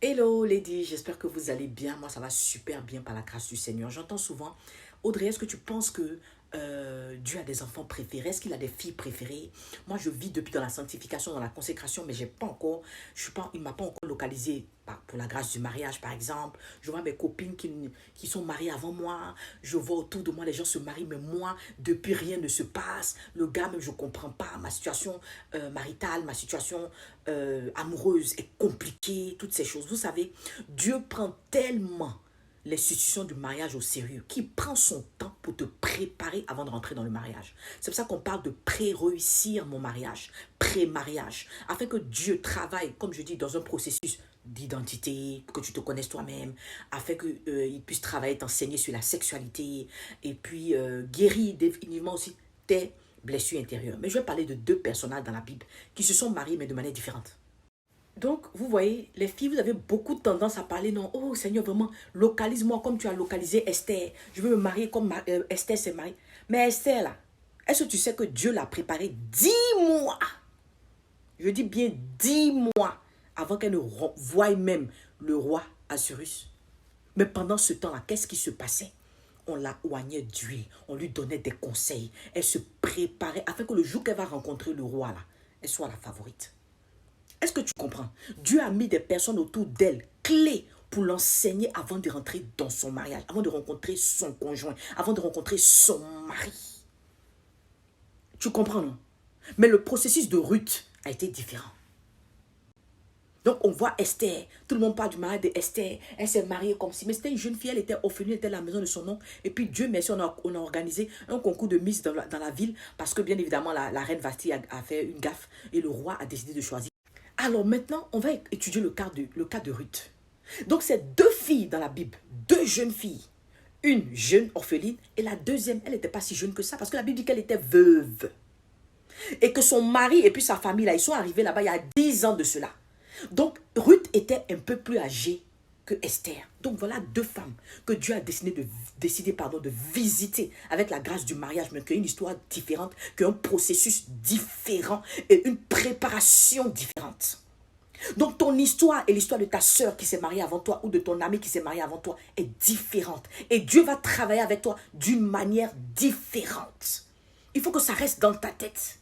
Hello lady, j'espère que vous allez bien. Moi, ça va super bien par la grâce du Seigneur. J'entends souvent, Audrey, est-ce que tu penses que Dieu a des enfants préférés? Est-ce qu'il a des filles préférées? Moi, je vis depuis dans la sanctification, dans la consécration, mais j'ai pas encore, il m'a pas encore localisé pour la grâce du mariage, par exemple. Je vois mes copines qui sont mariées avant moi. Je vois autour de moi les gens se marient, mais moi, depuis rien ne se passe. Le gars, même, je comprends pas. Ma situation maritale, ma situation amoureuse est compliquée, toutes ces choses. Vous savez, Dieu prend tellement l'institution du mariage au sérieux, qui prend son temps pour te préparer avant de rentrer dans le mariage. C'est pour ça qu'on parle de pré-réussir mon mariage, pré-mariage, afin que Dieu travaille, comme je dis, dans un processus d'identité, que tu te connaisses toi-même, afin qu'il puisse travailler, t'enseigner sur la sexualité, et puis guérir définitivement aussi tes blessures intérieures. Mais je vais parler de deux personnages dans la Bible qui se sont mariés, mais de manière différente. Donc, vous voyez, les filles, vous avez beaucoup de tendance à parler, non, oh Seigneur, vraiment, localise-moi comme tu as localisé Esther. Je veux me marier comme Esther s'est mariée. Mais Esther, là, est-ce que tu sais que Dieu l'a préparé 10 mois? Je dis bien 10 mois avant qu'elle ne voie même le roi Assuérus. Mais pendant ce temps-là, qu'est-ce qui se passait? On la oignait d'huile, on lui donnait des conseils. Elle se préparait afin que le jour qu'elle va rencontrer le roi, là, elle soit la favorite. Est-ce que tu comprends? Dieu a mis des personnes autour d'elle, clés, pour l'enseigner avant de rentrer dans son mariage, avant de rencontrer son conjoint, avant de rencontrer son mari. Tu comprends, non? Mais le processus de Ruth a été différent. Donc, on voit Esther. Tout le monde parle du mariage d'Esther. Elle s'est mariée comme si. Mais c'était une jeune fille. Elle était orpheline. Elle était à la maison de son oncle. Et puis, Dieu merci, on a organisé un concours de Miss dans la ville. Parce que, bien évidemment, la reine Vasti a fait une gaffe. Et le roi a décidé de choisir. Alors maintenant, on va étudier le cas de Ruth. Donc, c'est deux filles dans la Bible. Deux jeunes filles. Une jeune orpheline. Et la deuxième, elle n'était pas si jeune que ça. Parce que la Bible dit qu'elle était veuve. Et que son mari et puis sa famille, là, ils sont arrivés là-bas il y a 10 ans de cela. Donc, Ruth était un peu plus âgée que Esther. Donc, voilà deux femmes que Dieu a décidé de visiter avec la grâce du mariage, mais qui a une histoire différente, qui a un processus différent et une préparation différente. Donc, ton histoire et l'histoire de ta soeur qui s'est mariée avant toi ou de ton ami qui s'est marié avant toi est différente. Et Dieu va travailler avec toi d'une manière différente. Il faut que ça reste dans ta tête.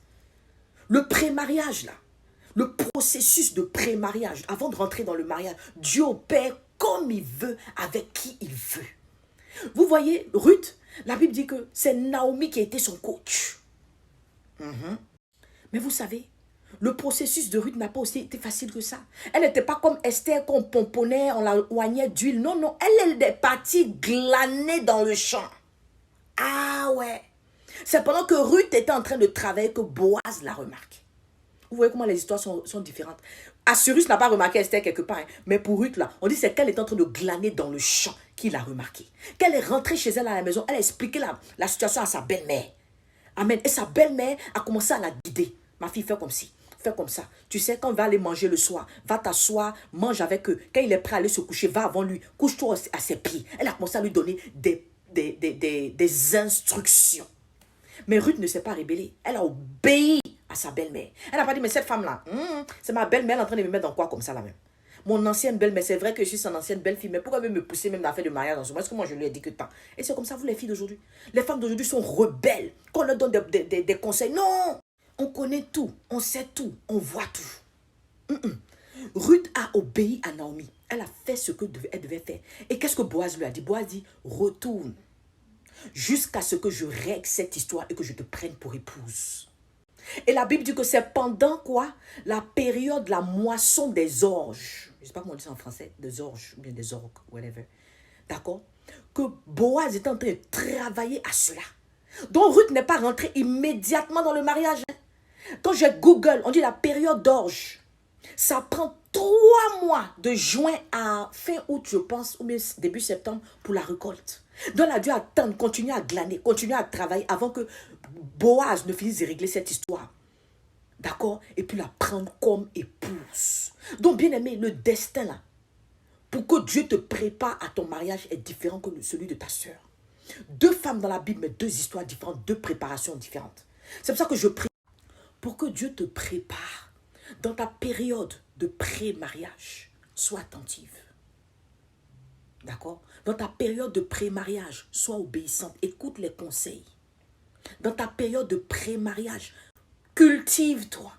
Le pré-mariage, là, le processus de pré-mariage, avant de rentrer dans le mariage, Dieu opère comme il veut, avec qui il veut. Vous voyez, Ruth, la Bible dit que c'est Naomi qui a été son coach. Mais vous savez, le processus de Ruth n'a pas aussi été facile que ça. Elle n'était pas comme Esther qu'on pomponnait, on la oignait d'huile. Non, non, elle est partie glaner dans le champ. Ah ouais. C'est pendant que Ruth était en train de travailler que Boaz l'a remarqué. Vous voyez comment les histoires sont différentes. Assuérus n'a pas remarqué Esther quelque part. Mais pour Ruth, là, on dit c'est qu'elle est en train de glaner dans le champ qu'il a remarqué. Qu'elle est rentrée chez elle à la maison, elle a expliqué la situation à sa belle-mère. Amen. Et sa belle-mère a commencé à la guider. Ma fille, fais comme ci. Fais comme ça. Tu sais, quand on va aller manger le soir, va t'asseoir, mange avec eux. Quand il est prêt à aller se coucher, va avant lui. Couche-toi à ses pieds. Elle a commencé à lui donner des instructions. Mais Ruth ne s'est pas rébellée. Elle a obéi à sa belle-mère. Elle n'a pas dit, mais cette femme-là, c'est ma belle-mère, elle est en train de me mettre dans quoi comme ça là même. Mon ancienne belle-mère, c'est vrai que je suis son ancienne belle-fille, mais pourquoi elle veut me pousser même dans faire de mariage dans ce moment? Est-ce que moi je lui ai dit que tant? Et c'est comme ça, vous les filles d'aujourd'hui. Les femmes d'aujourd'hui sont rebelles. Qu'on leur donne des conseils. Non! On connaît tout, on sait tout, on voit tout. Ruth a obéi à Naomi. Elle a fait ce qu'elle devait faire. Et qu'est-ce que Boaz lui a dit? Boaz dit, retourne jusqu'à ce que je règle cette histoire et que je te prenne pour épouse. Et la Bible dit que c'est pendant quoi? La période, la moisson des orges. Je ne sais pas comment on dit ça en français. Des orges, ou bien des orgues, whatever. D'accord? Que Boaz est en train de travailler à cela. Donc Ruth n'est pas rentrée immédiatement dans le mariage. Quand je Google, on dit la période d'orge. Ça prend 3 mois de juin à fin août, je pense, ou bien début septembre pour la récolte. Donc, elle a dû attendre, continuer à glaner, continuer à travailler avant que Boaz ne finisse de régler cette histoire. D'accord? Et puis la prendre comme épouse. Donc, bien aimé, le destin là, pour que Dieu te prépare à ton mariage est différent que celui de ta soeur. Deux femmes dans la Bible, mais deux histoires différentes, deux préparations différentes. C'est pour ça que je prie pour que Dieu te prépare dans ta période de pré-mariage sois attentive. D'accord? Dans ta période de pré-mariage, sois obéissante. Écoute les conseils. Dans ta période de pré-mariage, cultive-toi.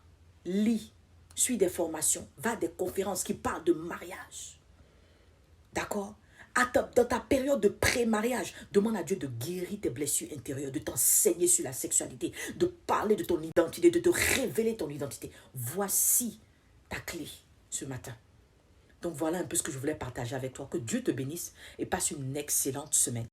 Lis. Suis des formations. Va à des conférences qui parlent de mariage. D'accord? Dans ta période de pré-mariage, demande à Dieu de guérir tes blessures intérieures, de t'enseigner sur la sexualité, de parler de ton identité, de te révéler ton identité. Voici ta clé ce matin. Donc voilà un peu ce que je voulais partager avec toi. Que Dieu te bénisse et passe une excellente semaine.